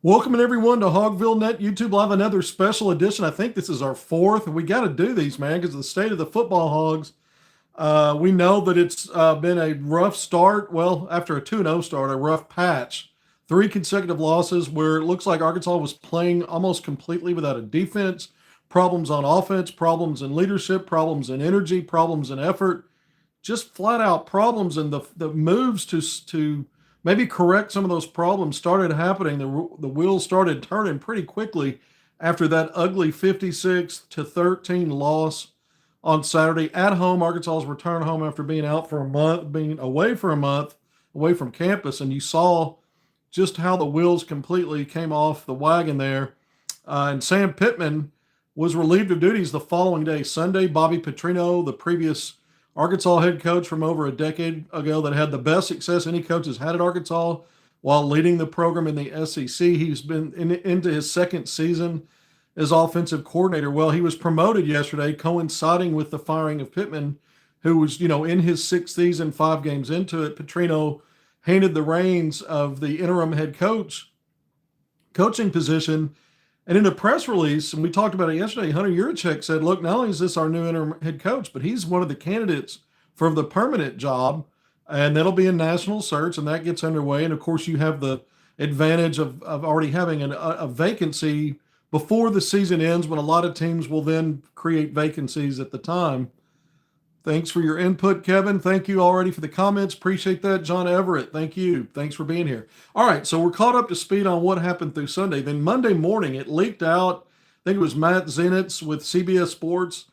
Welcome everyone to Hogvillenet YouTube Live, another special edition. I think this is our fourth, and we got to do these, man, because of the state of the football hogs. We know that it's been a rough start. Well, after a 2-0 start, a rough patch. Three consecutive losses where it looks like Arkansas was playing almost completely without a defense. Problems on offense, problems in leadership, problems in energy, problems in effort. Just flat out problems, and the moves to maybe correct some of those problems started happening. The wheels started turning pretty quickly after that ugly 56-13 loss on Saturday at home. Arkansas's return home after being out for a month, being away for a month, away from campus, and you saw just how the wheels completely came off the wagon there. And Sam Pittman was relieved of duties the following day, Sunday. Bobby Petrino, the previous Arkansas head coach from over a decade ago that had the best success any coach has had at Arkansas while leading the program in the SEC. He's been into his second season as offensive coordinator. Well, he was promoted yesterday, coinciding with the firing of Pittman, who was, in his sixth season, 5 games into it. Petrino handed the reins of the interim head coaching position. And in a press release, and we talked about it yesterday, Hunter Yurachek said, look, not only is this our new interim head coach, but he's one of the candidates for the permanent job. And that'll be a national search, and that gets underway. And of course, you have the advantage of already having a vacancy before the season ends, when a lot of teams will then create vacancies at the time. Thanks for your input, Kevin. Thank you already for the comments. Appreciate that. John Everett, thank you. Thanks for being here. All right, so we're caught up to speed on what happened through Sunday. Then Monday morning, it leaked out. I think it was Matt Zenitz with CBS Sports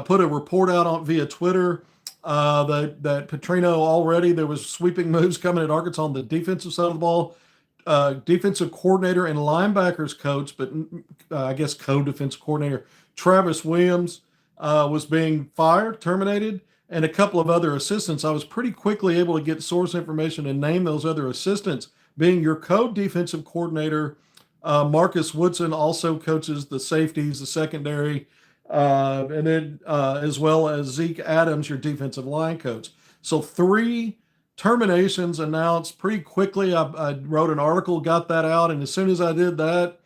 put a report out on via Twitter that Petrino already, there was sweeping moves coming at Arkansas on the defensive side of the ball. Defensive coordinator and linebackers coach, but I guess co-defensive coordinator Travis Williams was being fired, terminated, and a couple of other assistants. I was pretty quickly able to get source information and name those other assistants, being your co-defensive coordinator, Marcus Woodson, also coaches the safeties, the secondary, and then as well as Zeke Adams, your defensive line coach. So 3 terminations announced pretty quickly. I wrote an article, got that out, and as soon as I did that,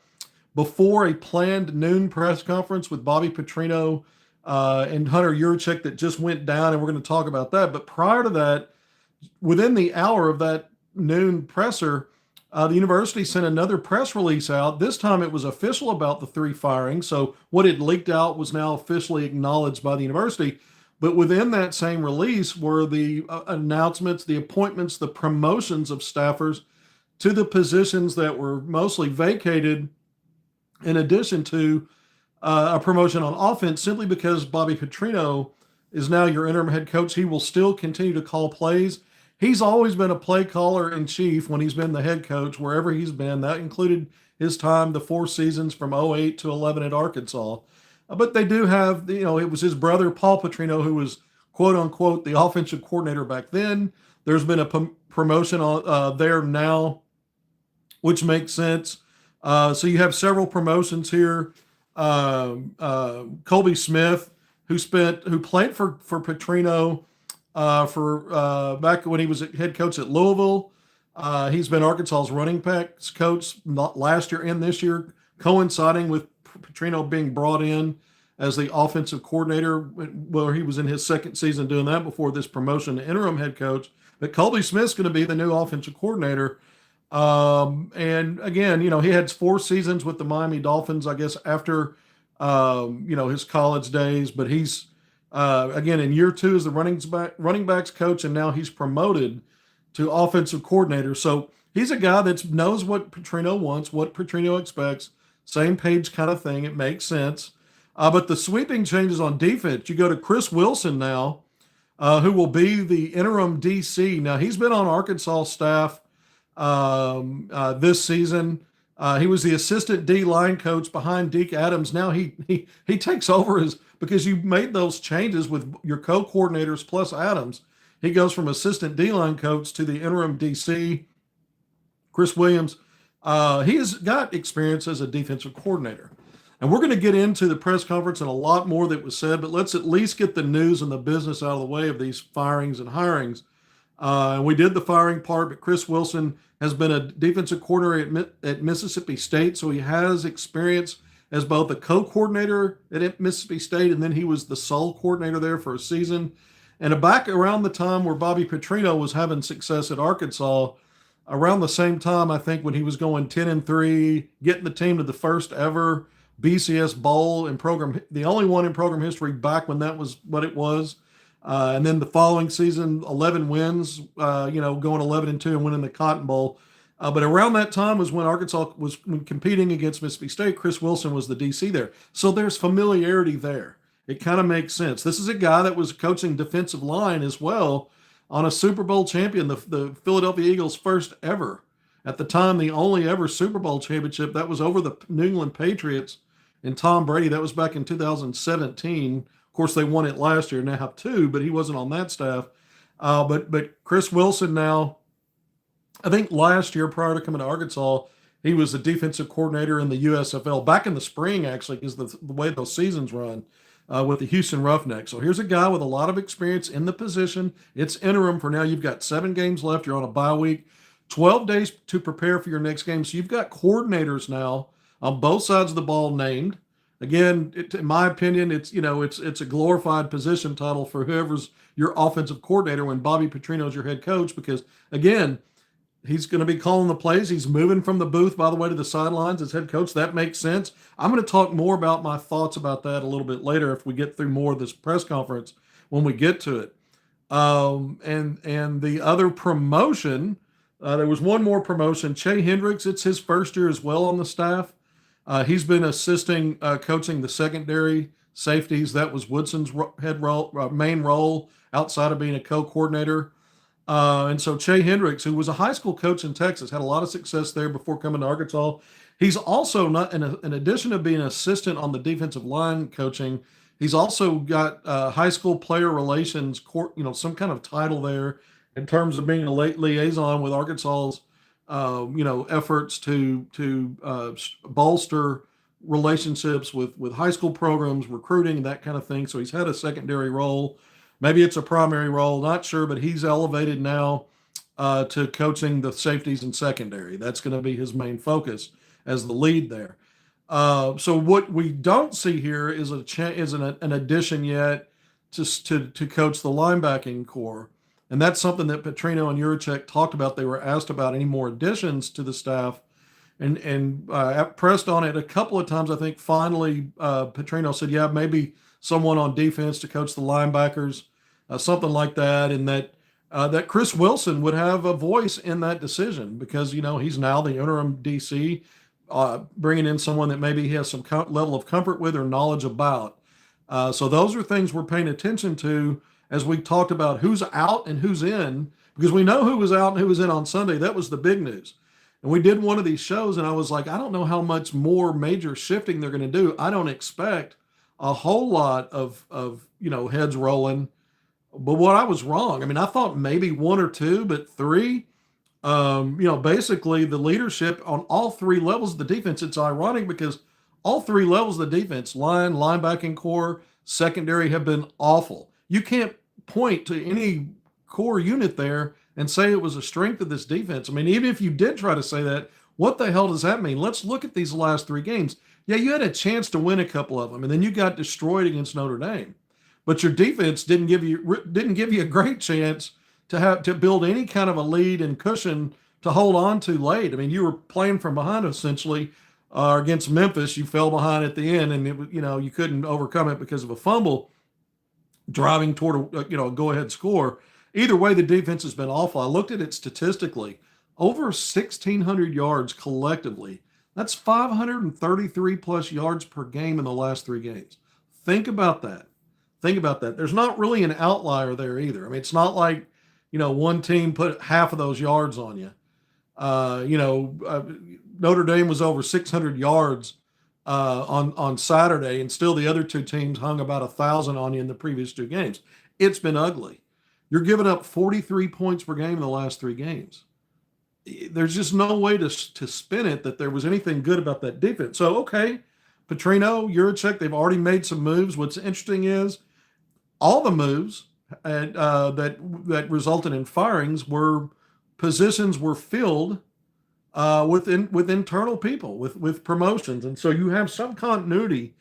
before a planned noon press conference with Bobby Petrino and Hunter Yurachek that just went down, and we're going to talk about that. But prior to that, within the hour of that noon presser, the university sent another press release out. This time it was official about the 3 firings. So what had leaked out was now officially acknowledged by the university. But within that same release were the announcements, the appointments, the promotions of staffers to the positions that were mostly vacated, in addition to a promotion on offense, simply because Bobby Petrino is now your interim head coach. He will still continue to call plays. He's always been a play caller in chief when he's been the head coach, wherever he's been. That included his time, the 4 seasons from 08 to 11 at Arkansas. But they do have, it was his brother, Paul Petrino, who was, quote unquote, the offensive coordinator back then. There's been a promotion there now, which makes sense. So you have several promotions here. Colby Smith, who played for Petrino for back when he was head coach at Louisville. He's been Arkansas's running backs coach last year and this year, coinciding with Petrino being brought in as the offensive coordinator, where he was in his second season doing that before this promotion to interim head coach. But Colby Smith's going to be the new offensive coordinator. And again, he had 4 seasons with the Miami Dolphins, I guess, after, his college days, but he's, again, in year 2 as the running backs coach, and now he's promoted to offensive coordinator. So he's a guy that knows what Petrino wants, what Petrino expects, same page kind of thing. It makes sense. But the sweeping changes on defense, you go to Chris Wilson now, who will be the interim DC. Now, he's been on Arkansas staff this season. He was the assistant D line coach behind Deke Adams. Now he takes over because you made those changes with your co-coordinators plus Adams. He goes from assistant D line coach to the interim DC. Chris Williams, he has got experience as a defensive coordinator. And we're going to get into the press conference and a lot more that was said, but let's at least get the news and the business out of the way of these firings and hirings. And we did the firing part, but Chris Wilson has been a defensive coordinator at Mississippi State, so he has experience as both a co-coordinator at Mississippi State, and then he was the sole coordinator there for a season. And back around the time where Bobby Petrino was having success at Arkansas, around the same time, I think when he was going 10-3, getting the team to the first ever BCS Bowl in program, the only one in program history back when that was what it was. And then the following season, 11 wins, going 11-2 and winning the Cotton Bowl. But around that time was when Arkansas was competing against Mississippi State. Chris Wilson was the DC there. So there's familiarity there. It kind of makes sense. This is a guy that was coaching defensive line as well on a Super Bowl champion, the Philadelphia Eagles' first ever. At the time, the only ever Super Bowl championship. That was over the New England Patriots and Tom Brady. That was back in 2017. Of course, they won it last year, now have two, but he wasn't on that staff. But Chris Wilson now, I think last year prior to coming to Arkansas, he was the defensive coordinator in the USFL back in the spring, actually, is the way those seasons run with the Houston Roughnecks. So here's a guy with a lot of experience in the position. It's interim for now. You've got 7 games left. You're on a bye week, 12 days to prepare for your next game. So you've got coordinators now on both sides of the ball named. Again, in my opinion, it's a glorified position title for whoever's your offensive coordinator when Bobby Petrino is your head coach, because again, he's going to be calling the plays. He's moving from the booth, by the way, to the sidelines as head coach. That makes sense. I'm going to talk more about my thoughts about that a little bit later if we get through more of this press conference when we get to it. And the other promotion, there was one more promotion. Che Hendricks, it's his first year as well on the staff. He's been assisting coaching the secondary safeties. That was Woodson's main role outside of being a co-coordinator. And so Che Hendricks, who was a high school coach in Texas, had a lot of success there before coming to Arkansas. He's also not, in addition to being an assistant on the defensive line coaching, he's also got high school player relations, some kind of title there in terms of being a liaison with Arkansas's efforts to bolster relationships with high school programs, recruiting, that kind of thing. So he's had a secondary role. Maybe it's a primary role, not sure, but he's elevated now to coaching the safeties and secondary. That's going to be his main focus as the lead there. So what we don't see here is an addition yet to coach the linebacking core. And that's something that Petrino and Yurachek talked about. They were asked about any more additions to the staff and pressed on it a couple of times. I think finally Petrino said, yeah, maybe someone on defense to coach the linebackers, something like that. And that Chris Wilson would have a voice in that decision because, he's now the interim DC, bringing in someone that maybe he has some level of comfort with or knowledge about. So those are things we're paying attention to as we talked about who's out and who's in, because we know who was out and who was in on Sunday. That was the big news. And we did one of these shows and I was like, I don't know how much more major shifting they're going to do. I don't expect a whole lot of heads rolling, but what I was wrong. I mean, I thought maybe 1 or 2, but 3, basically the leadership on all 3 levels of the defense. It's ironic because all 3 levels of the defense, line, linebacking core, secondary, have been awful. You can't point to any core unit there and say it was a strength of this defense. I mean, even if you did try to say that, what the hell does that mean? Let's look at these last 3 games. Yeah, you had a chance to win a couple of them, and then you got destroyed against Notre Dame. But your defense didn't give you a great chance to build any kind of a lead and cushion to hold on to late. I mean, you were playing from behind essentially against Memphis. You fell behind at the end, and you couldn't overcome it because of a fumble, driving toward a go-ahead score. Either way, the defense has been awful. I looked at it statistically, over 1,600 yards collectively. That's 533 plus yards per game in the last 3 games. Think about that. There's not really an outlier there either. I mean, it's not like, one team put half of those yards on you. Notre Dame was over 600 yards on Saturday, and still the other 2 teams hung about 1,000 on you in the previous 2 games. It's been ugly. You're giving up 43 points per game in the last 3 games. There's just no way to spin it that there was anything good about that defense. So, okay, Petrino, Yurachek, they've already made some moves. What's interesting is all the moves that resulted in firings were positions were filled with internal people with promotions, and so you have some continuity,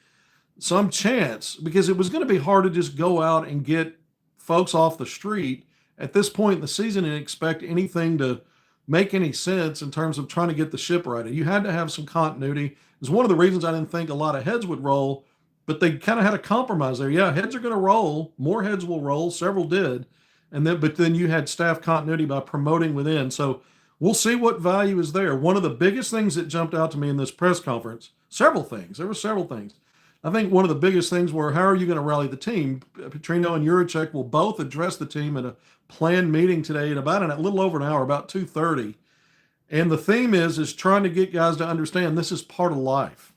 some chance, because it was going to be hard to just go out and get folks off the street at this point in the season and expect anything to make any sense in terms of trying to get the ship right. You had to have some continuity. It was one of the reasons I didn't think a lot of heads would roll, but they kind of had a compromise there. Yeah, heads are going to roll. More heads will roll. Several did. But then you had staff continuity by promoting within. So we'll see what value is there. One of the biggest things that jumped out to me in this press conference, several things. There were several things. I think one of the biggest things were, how are you going to rally the team? Petrino and Yurachek will both address the team at a planned meeting today at about a little over an hour, about 2:30. And the theme is trying to get guys to understand this is part of life.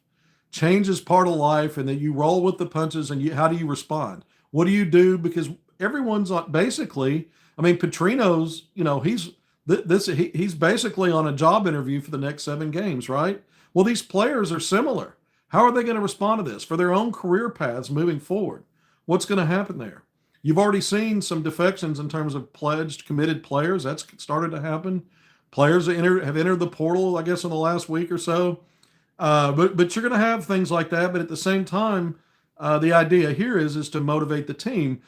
Change is part of life, and that you roll with the punches. And how do you respond? What do you do? Because everyone's basically, I mean, Petrino's, he's basically on a job interview for the next 7 games, right? Well, these players are similar. How are they going to respond to this for their own career paths moving forward? What's going to happen there? You've already seen some defections in terms of pledged, committed players. That's started to happen. Players have entered the portal, I guess, in the last week or so. But you're going to have things like that. But at the same time, the idea here is to motivate the team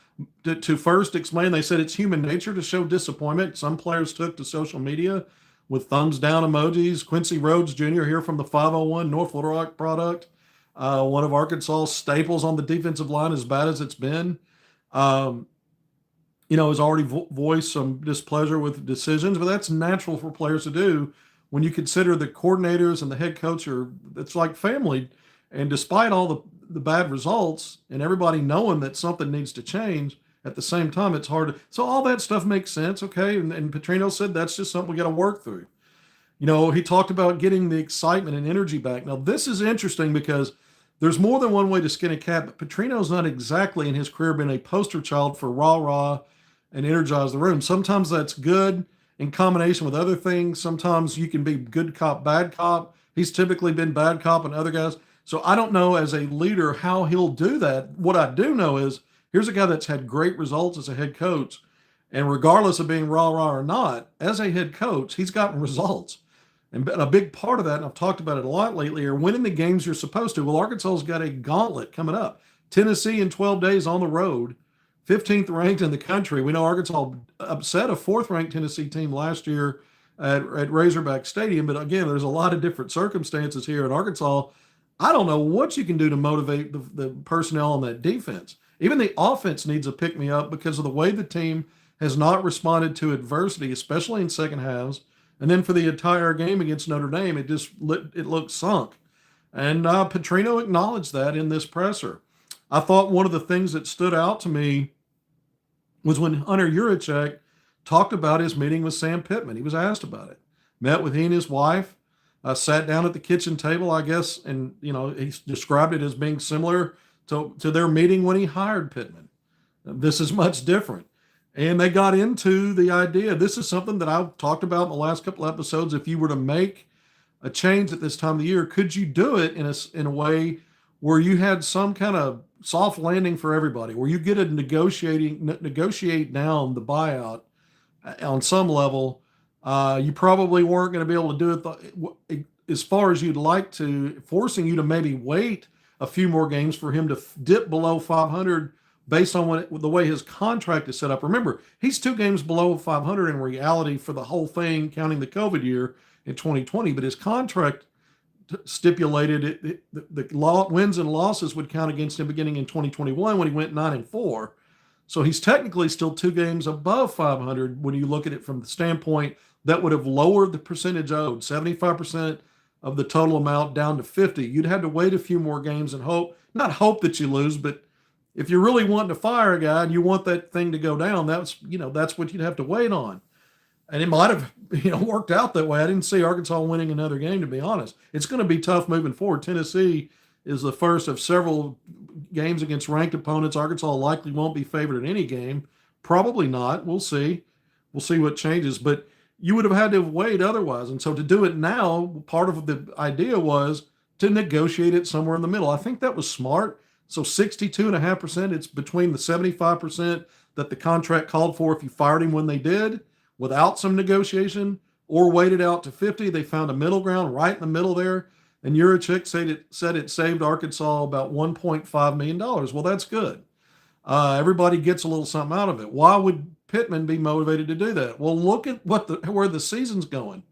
to first explain. They said it's human nature to show disappointment. Some players took to social media with thumbs down emojis. Quincy Rhodes Jr. here from the 501 North Little Rock product, one of Arkansas' staples on the defensive line, as bad as it's been, has already voiced some displeasure with decisions, but that's natural for players to do when you consider the coordinators and the head coach it's like family. And despite all the bad results and everybody knowing that something needs to change, at the same time, it's hard to. So all that stuff makes sense, okay? And Petrino said that's just something we got to work through. He talked about getting the excitement and energy back. Now, this is interesting because there's more than one way to skin a cat, but Petrino's not exactly in his career been a poster child for rah-rah and energize the room. Sometimes that's good in combination with other things. Sometimes you can be good cop, bad cop. He's typically been bad cop and other guys. So I don't know as a leader how he'll do that. What I do know is here's a guy that's had great results as a head coach. And regardless of being rah-rah or not, as a head coach, he's gotten results. And a big part of that, and I've talked about it a lot lately, are winning the games you're supposed to. Well, Arkansas's got a gauntlet coming up. Tennessee in 12 days on the road, 15th ranked in the country. We know Arkansas upset a 4th-ranked Tennessee team last year at Razorback Stadium. But again, there's a lot of different circumstances here in Arkansas. I don't know what you can do to motivate the personnel on that defense. Even the offense needs a pick-me-up because of the way the team has not responded to adversity, especially in second halves. And then for the entire game against Notre Dame, it looked sunk. And Petrino acknowledged that in this presser. I thought one of the things that stood out to me was when Hunter Yurachek talked about his meeting with Sam Pittman. He was asked about it. Met with he and his wife, sat down at the kitchen table, I guess, and he described it as being similar to their meeting when he hired Pittman. This is much different. And they got into the idea. This is something that I've talked about in the last couple of episodes. If you were to make a change at this time of the year, could you do it in a way where you had some kind of soft landing for everybody, where you get to negotiate down the buyout on some level? You probably weren't going to be able to do it as far as you'd like to, forcing you to maybe wait a few more games for him to dip below 500 based on the way his contract is set up. Remember, he's 2 games below 500 in reality for the whole thing, counting the COVID year in 2020. But his contract stipulated the wins and losses would count against him beginning in 2021 when he went 9-4. So he's technically still 2 games above 500 when you look at it from the standpoint that would have lowered the percentage owed, 75% of the total amount down to 50. You'd have to wait a few more games and not hope that you lose, but if you're really wanting to fire a guy and you want that thing to go down, that's what you'd have to wait on. And it might have, worked out that way. I didn't see Arkansas winning another game, to be honest. It's going to be tough moving forward. Tennessee is the first of several games against ranked opponents. Arkansas likely won't be favored in any game. Probably not. We'll see. We'll see what changes. But you would have had to wait otherwise. And so to do it now, part of the idea was to negotiate it somewhere in the middle. I think that was smart. So 62.5%, it's between the 75% that the contract called for if you fired him when they did without some negotiation or waited out to 50. They found a middle ground right in the middle there. And Yurachek said it saved Arkansas about $1.5 million. Well, that's good. Everybody gets a little something out of it. Why would Pittman be motivated to do that? Well, look at where the season's going.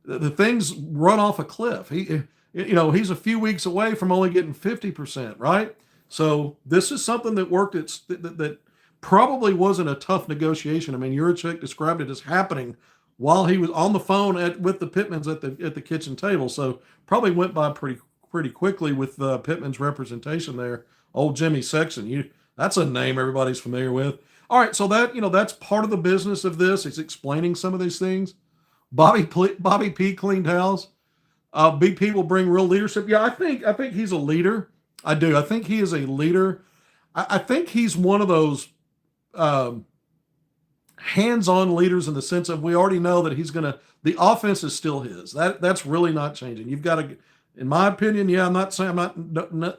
The thing's run off a cliff. He's a few weeks away from only getting 50%, right? So this is something that worked. That probably wasn't a tough negotiation. I mean, Yurachek described it as happening while he was on the phone with the Pittmans at the kitchen table. So probably went by pretty quickly with Pittman's representation there. Old Jimmy Sexton. That's a name everybody's familiar with. All right, so that's part of the business of this. It's explaining some of these things. Bobby P cleaned house. BP will bring real leadership. Yeah, I think he's a leader. I do. I think he is a leader. I think he's one of those hands-on leaders in the sense of we already know that the offense is still his. That's really not changing. You've got to, in my opinion, I'm not saying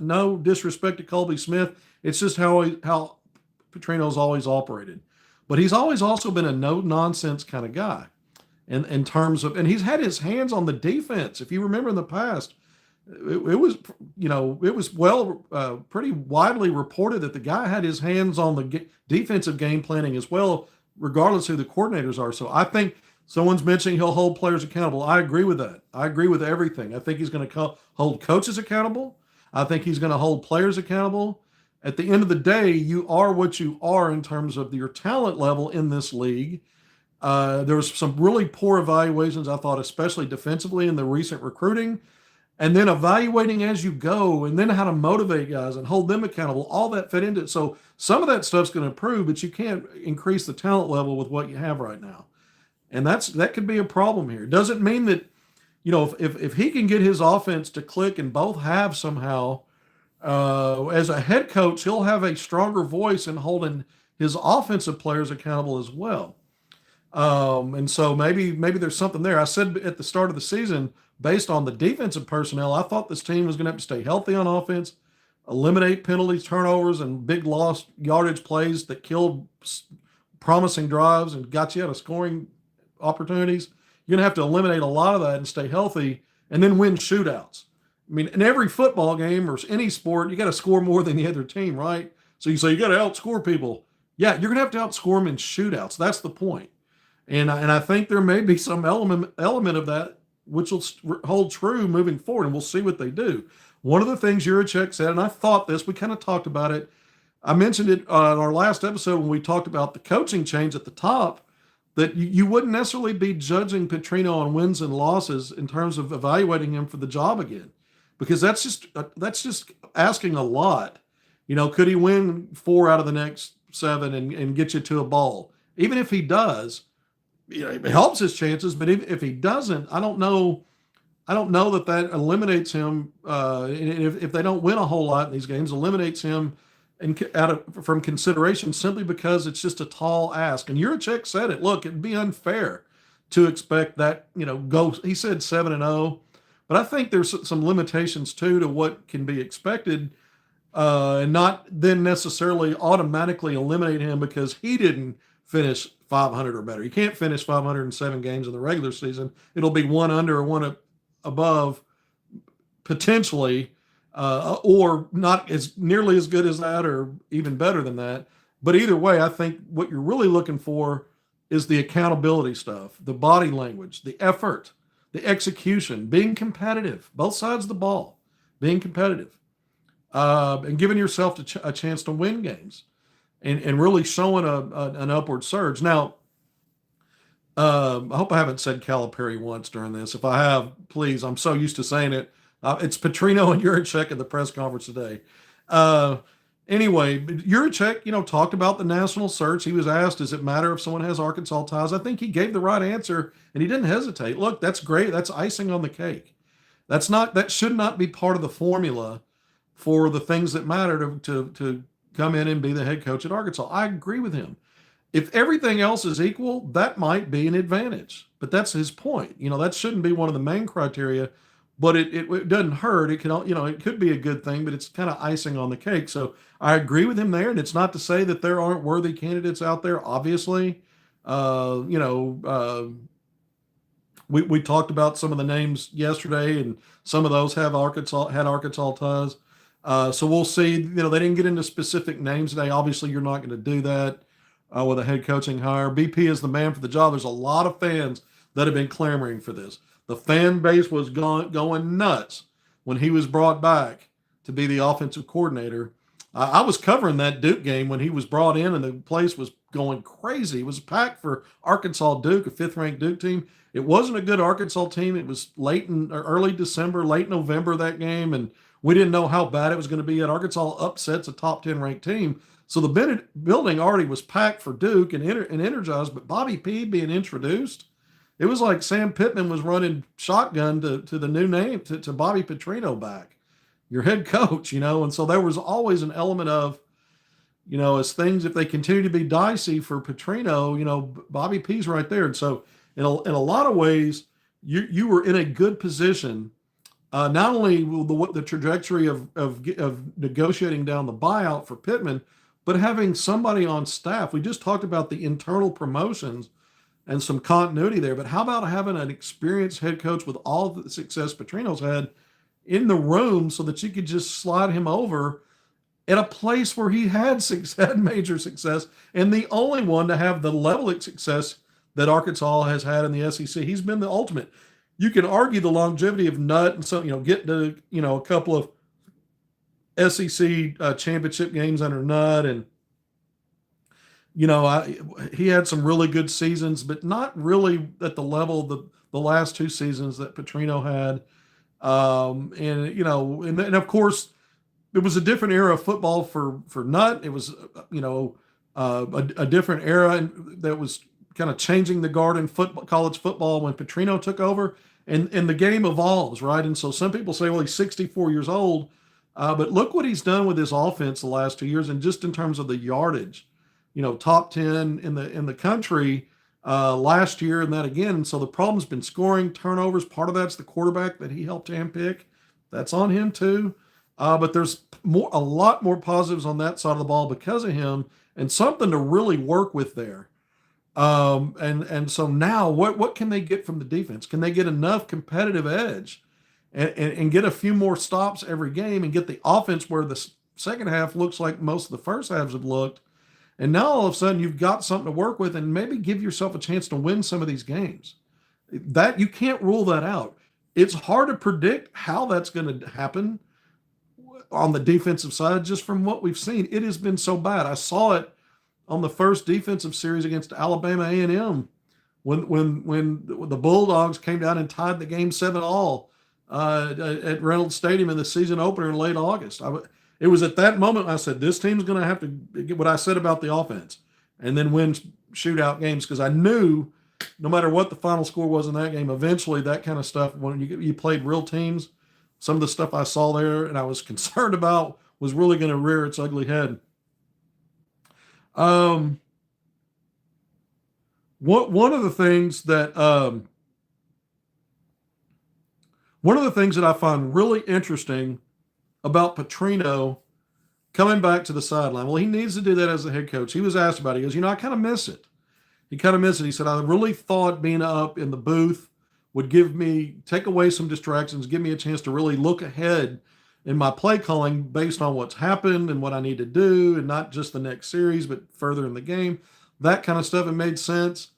no disrespect to Colby Smith. It's just how Petrino's always operated. But he's always also been a no-nonsense kind of guy. In terms of, and he's had his hands on the defense. If you remember in the past, it was pretty widely reported that the guy had his hands on the defensive game planning as well, regardless who the coordinators are. So I think someone's mentioning he'll hold players accountable. I agree with that. I agree with everything. I think he's going to hold coaches accountable. I think he's going to hold players accountable. At the end of the day, you are what you are in terms of your talent level in this league. There was some really poor evaluations, I thought, especially defensively in the recent recruiting, and then evaluating as you go, and then how to motivate guys and hold them accountable. All that fit into it. So some of that stuff's going to improve, but you can't increase the talent level with what you have right now, and that could be a problem here. Doesn't mean that, if he can get his offense to click and both have somehow, as a head coach, he'll have a stronger voice in holding his offensive players accountable as well. And so maybe there's something there. I said at the start of the season, based on the defensive personnel, I thought this team was going to have to stay healthy on offense, eliminate penalties, turnovers, and big lost yardage plays that killed promising drives and got you out of scoring opportunities. You're going to have to eliminate a lot of that and stay healthy and then win shootouts. I mean, in every football game or any sport, you got to score more than the other team, right? So you say you got to outscore people. Yeah, you're going to have to outscore them in shootouts. That's the point. And I think there may be some element of that which will hold true moving forward, and we'll see what they do. One of the things Yurachek said, and I thought this, we kind of talked about it. I mentioned it in our last episode when we talked about the coaching change at the top, that you wouldn't necessarily be judging Petrino on wins and losses in terms of evaluating him for the job again, because that's just asking a lot. Could he win 4 out of the next 7 and get you to a bowl? Even if he does, it helps his chances, but if he doesn't, I don't know that eliminates him. If they don't win a whole lot in these games, eliminates him from consideration simply because it's just a tall ask. And Yurachek said it. Look, it'd be unfair to expect that go. He said 7-0, but I think there's some limitations too to what can be expected, and not then necessarily automatically eliminate him because he didn't finish 500 or better. You can't finish 507 games in the regular season. It'll be 1 under or 1 above potentially, or not as nearly as good as that or even better than that. But either way, I think what you're really looking for is the accountability stuff, the body language, the effort, the execution, being competitive, both sides of the ball, being competitive, and giving yourself a chance to win games. And really showing an upward surge. Now, I hope I haven't said Calipari once during this. If I have, please, I'm so used to saying it. It's Petrino and Yurachek at the press conference today. Anyway, Yurachek, talked about the national search. He was asked, does it matter if someone has Arkansas ties? I think he gave the right answer, and he didn't hesitate. Look, that's great. That's icing on the cake. That should not be part of the formula for the things that matter to come in and be the head coach at Arkansas. I agree with him. If everything else is equal, that might be an advantage. But that's his point. That shouldn't be one of the main criteria. but it doesn't hurt. It can, it could be a good thing, but it's kind of icing on the cake. So I agree with him there, and it's not to say that there aren't worthy candidates out there. Obviously, uh, you know, uh, we talked about some of the names yesterday, and some of those have Arkansas ties. So we'll see. They didn't get into specific names today. Obviously, you're not going to do that with a head coaching hire. BP is the man for the job. There's a lot of fans that have been clamoring for this. The fan base was going nuts when he was brought back to be the offensive coordinator. I was covering that Duke game when he was brought in, and the place was going crazy. It was packed for Arkansas Duke, a fifth-ranked Duke team. It wasn't a good Arkansas team. It was late in or early December, late November that game, and we didn't know how bad it was going to be. Yet Arkansas upsets a top 10 ranked team. So the building already was packed for Duke and energized, but Bobby P being introduced, it was like Sam Pittman was running shotgun to the new name, to Bobby Petrino back, your head coach, and so there was always an element of, as things, if they continue to be dicey for Petrino, Bobby P's right there. And so in a lot of ways, you were in a good position. Not only the trajectory of negotiating down the buyout for Pittman, but having somebody on staff. We just talked about the internal promotions and some continuity there, but how about having an experienced head coach with all the success Petrino's had in the room, so that you could just slide him over in a place where he had major success, and the only one to have the level of success that Arkansas has had in the SEC. He's been the ultimate. You can argue the longevity of Nutt, and so getting to a couple of SEC championship games under Nutt, and he had some really good seasons, but not really at the level of the last two seasons that Petrino had. And of course, it was a different era of football for Nutt. It was a different era that was kind of changing the guard in college football when Petrino took over, and the game evolves, right? And so some people say, well, he's 64 years old, but look what he's done with his offense the last 2 years, and just in terms of the yardage, top 10 in the country last year, and that again. And so the problem's been scoring, turnovers. Part of that's the quarterback that he helped handpick. That's on him too. But there's a lot more positives on that side of the ball because of him, and something to really work with there. And so now what can they get from the defense? Can they get enough competitive edge and get a few more stops every game, and get the offense where the second half looks like most of the first halves have looked? And now all of a sudden you've got something to work with, and maybe give yourself a chance to win some of these games. That you can't rule that out. It's hard to predict how that's going to happen on the defensive side, just from what we've seen. It has been so bad. I saw it on the first defensive series against Alabama A&M when the Bulldogs came down and tied the game 7-7 at Reynolds Stadium in the season opener in late August. It was at that moment I said, this team's going to have to get what I said about the offense and then win shootout games, because I knew no matter what the final score was in that game, eventually that kind of stuff, when you played real teams, some of the stuff I saw there and I was concerned about was really going to rear its ugly head. One of the things that I find really interesting about Petrino coming back to the sideline. Well, he needs to do that as a head coach. He was asked about it. He goes, I kind of miss it. He said, I really thought being up in the booth would take away some distractions, give me a chance to really look ahead in my play calling based on what's happened and what I need to do, and not just the next series, but further in the game, that kind of stuff. It made sense.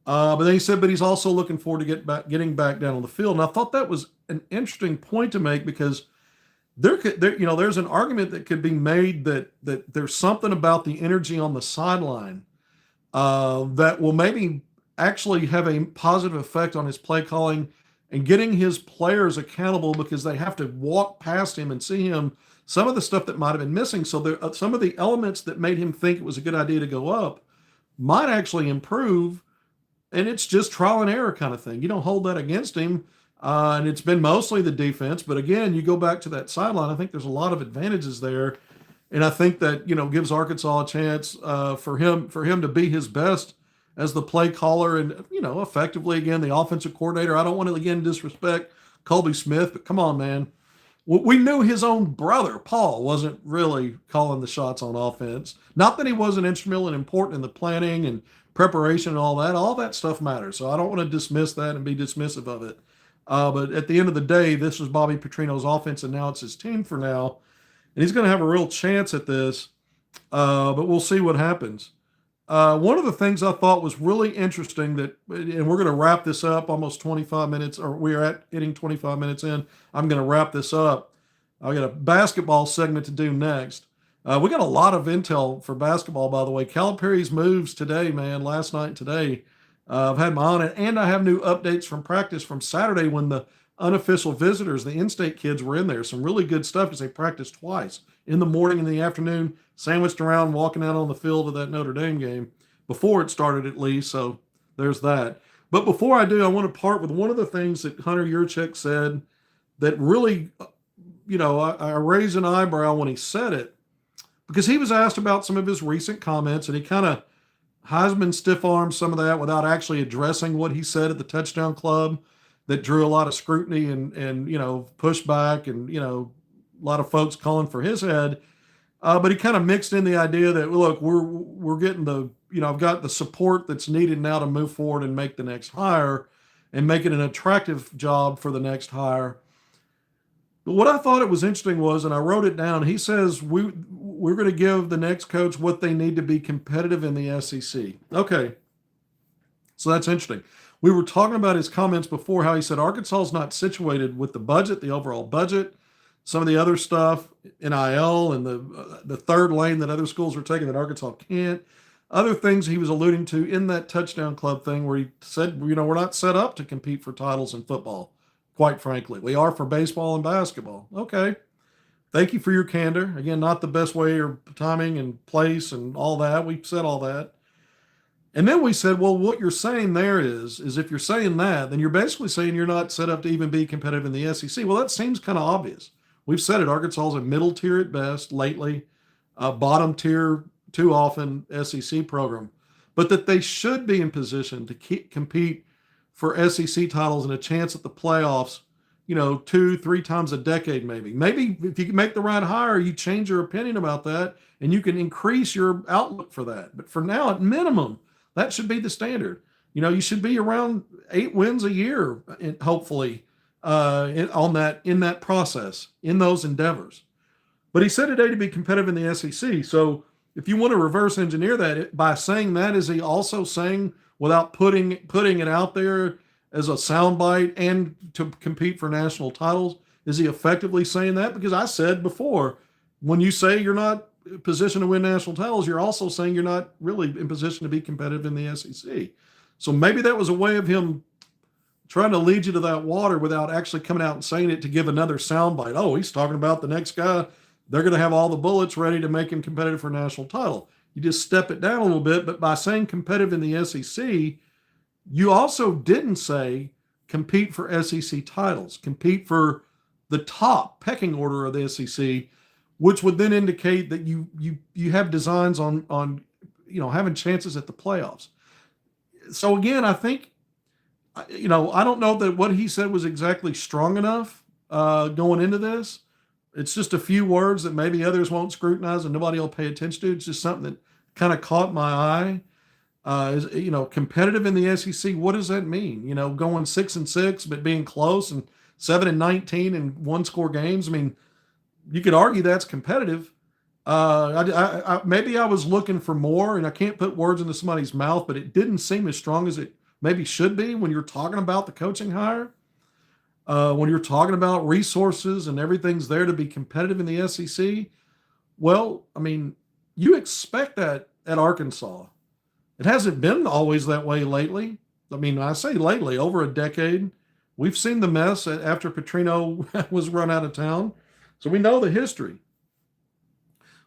But then he said, but he's also looking forward to getting back down on the field. And I thought that was an interesting point to make, because there's an argument that could be made that there's something about the energy on the sideline that will maybe actually have a positive effect on his play calling and getting his players accountable, because they have to walk past him and see him, some of the stuff that might have been missing. So there, some of the elements that made him think it was a good idea to go up might actually improve. And it's just trial and error kind of thing. You don't hold that against him. And it's been mostly the defense. But again, you go back to that sideline, I think there's a lot of advantages there. And I think that, gives Arkansas a chance for him to be his best as the play caller and, effectively, again, the offensive coordinator. I don't want to, again, disrespect Colby Smith, but come on, man. We knew his own brother, Paul, wasn't really calling the shots on offense. Not that he wasn't instrumental and important in the planning and preparation and all that. All that stuff matters. So I don't want to dismiss that and be dismissive of it. But at the end of the day, this was Bobby Petrino's offense, and now it's his team for now. And he's going to have a real chance at this. But we'll see what happens. One of the things I thought was really interesting and we're going to wrap this up almost 25 minutes, or we are hitting 25 minutes in. I'm going to wrap this up. I got a basketball segment to do next. We got a lot of intel for basketball, by the way. Calipari's moves today, man, last night and today. I've had my eye on it, and I have new updates from practice from Saturday when the unofficial visitors, the in-state kids, were in there. Some really good stuff because they practiced twice, in the morning and the afternoon, sandwiched around, walking out on the field of that Notre Dame game before it started at least. So there's that. But before I do, I want to part with one of the things that Hunter Yurachek said that really, I raised an eyebrow when he said it, because he was asked about some of his recent comments, and he kind of Heisman stiff-armed some of that without actually addressing what he said at the Touchdown Club that drew a lot of scrutiny and pushback and, a lot of folks calling for his head. But he kind of mixed in the idea that, look, we're getting I've got the support that's needed now to move forward and make the next hire and make it an attractive job for the next hire. But what I thought it was interesting was, and I wrote it down, he says we're going to give the next coach what they need to be competitive in the SEC. Okay, so that's interesting. We were talking about his comments before, how he said Arkansas is not situated with the budget, the overall budget, some of the other stuff, NIL and the third lane that other schools are taking that Arkansas can't. Other things he was alluding to in that Touchdown Club thing where he said, we're not set up to compete for titles in football, quite frankly. We are for baseball and basketball. Okay. Thank you for your candor. Again, not the best way or timing and place and all that. We said all that. And then we said, well, what you're saying there is if you're saying that, then you're basically saying you're not set up to even be competitive in the SEC. Well, that seems kind of obvious. We've said it. Arkansas is a middle tier at best lately, bottom tier too often SEC program, but that they should be in position to compete for SEC titles and a chance at the playoffs, 2-3 times a decade, maybe. Maybe if you can make the right hire, you change your opinion about that and you can increase your outlook for that. But for now, at minimum, that should be the standard. You should be around 8 wins a year, hopefully, in that process, in those endeavors. But he said today to be competitive in the SEC. So if you want to reverse engineer that by saying that, is he also saying, without putting it out there as a soundbite and to compete for national titles, is he effectively saying that? Because I said before, when you say you're not in position to win national titles, you're also saying you're not really in position to be competitive in the SEC. So maybe that was a way of him trying to lead you to that water without actually coming out and saying it to give another soundbite. Oh, he's talking about the next guy. They're going to have all the bullets ready to make him competitive for a national title. You just step it down a little bit, but by saying competitive in the SEC, you also didn't say compete for SEC titles, compete for the top pecking order of the SEC, which would then indicate that you have designs on having chances at the playoffs. So again, I think, I don't know that what he said was exactly strong enough going into this. It's just a few words that maybe others won't scrutinize and nobody will pay attention to. It's just something that kind of caught my eye. Competitive in the SEC, what does that mean? Going 6-6, but being close, and 7-19 in one-score games. I mean, you could argue that's competitive. Maybe I was looking for more, and I can't put words into somebody's mouth, but it didn't seem as strong as it maybe should be when you're talking about the coaching hire. When you're talking about resources and everything's there to be competitive in the SEC, well, I mean, you expect that at Arkansas. It hasn't been always that way lately. I mean, I say lately, over a decade. We've seen the mess after Petrino was run out of town. So we know the history.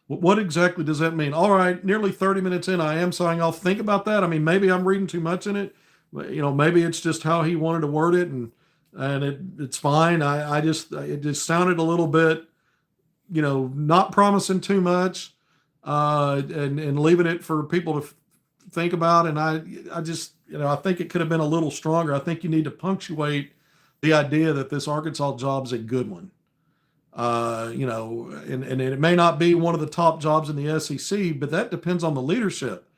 What exactly does that mean? All right, nearly 30 minutes in, I am signing off. Think about that. I mean, maybe I'm reading too much in it. Maybe it's just how he wanted to word it, and it's fine. It just sounded a little bit, not promising too much, and leaving it for people to think about. And I think it could have been a little stronger. I think you need to punctuate the idea that this Arkansas job is a good one. And it may not be one of the top jobs in the SEC, but that depends on the leadership.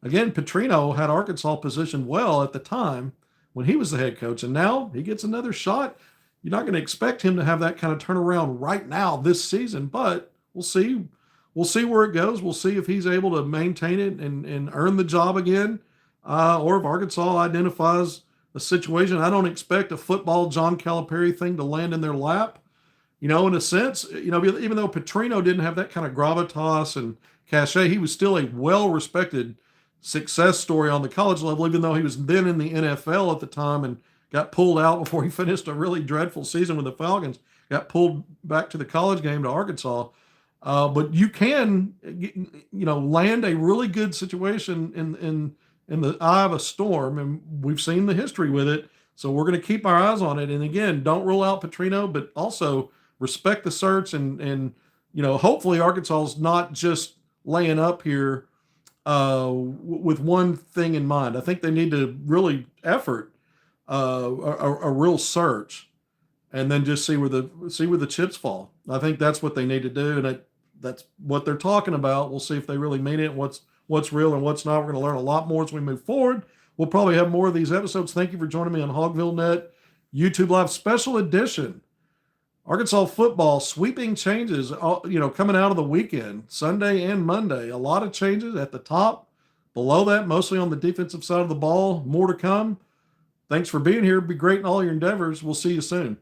Again, Petrino had Arkansas positioned well at the time when he was the head coach, and now he gets another shot. You're not going to expect him to have that kind of turnaround right now this season, but we'll see. We'll see where it goes. We'll see if he's able to maintain it and earn the job again, or if Arkansas identifies a situation. I don't expect a football John Calipari thing to land in their lap. In a sense, even though Petrino didn't have that kind of gravitas and cachet, he was still a well-respected success story on the college level, even though he was then in the NFL at the time and got pulled out before he finished a really dreadful season with the Falcons, got pulled back to the college game to Arkansas. But you can, land a really good situation in the eye of a storm, and we've seen the history with it. So we're going to keep our eyes on it. And again, don't rule out Petrino, but also respect the search, and hopefully Arkansas is not just laying up here with one thing in mind. I think they need to really effort a real search, and then just see where the chips fall. I think that's what they need to do, and that's what they're talking about. We'll see if they really mean it, what's real and what's not. We're going to learn a lot more as we move forward. We'll probably have more of these episodes. Thank you for joining me on Hogvillenet YouTube Live Special Edition. Arkansas football sweeping changes, coming out of the weekend, Sunday and Monday. A lot of changes at the top. Below that, mostly on the defensive side of the ball. More to come. Thanks for being here. Be great in all your endeavors. We'll see you soon.